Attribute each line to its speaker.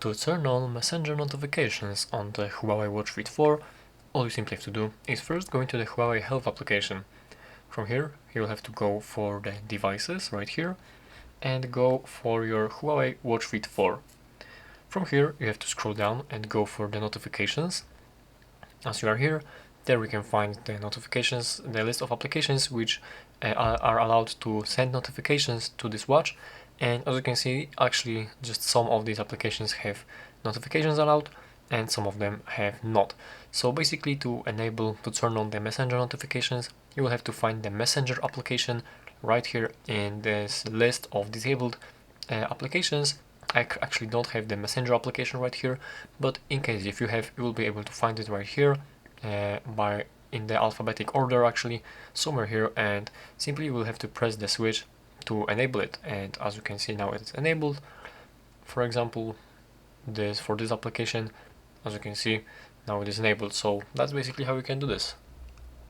Speaker 1: To turn on Messenger notifications on the Huawei Watch Fit 4, all you simply have to do is first go into the Huawei Health application. From here, you'll have to go for the devices right here and go for your Huawei Watch Fit 4. From here, you have to scroll down and go for the notifications. As you are here, there we can find the notifications, the list of applications which are allowed to send notifications to this watch. And as you can see, actually just some of these applications have notifications allowed and some of them have not. So basically, to turn on the Messenger notifications, you will have to find the Messenger application right here in this list of disabled applications. I actually don't have the Messenger application right here, but in case if you have, you will be able to find it right here in the alphabetic order, actually somewhere here, and simply you will have to press the switch to enable it. And as you can see, now it's enabled. For example, for this application, as you can see, now it is enabled. So that's basically how you can do this.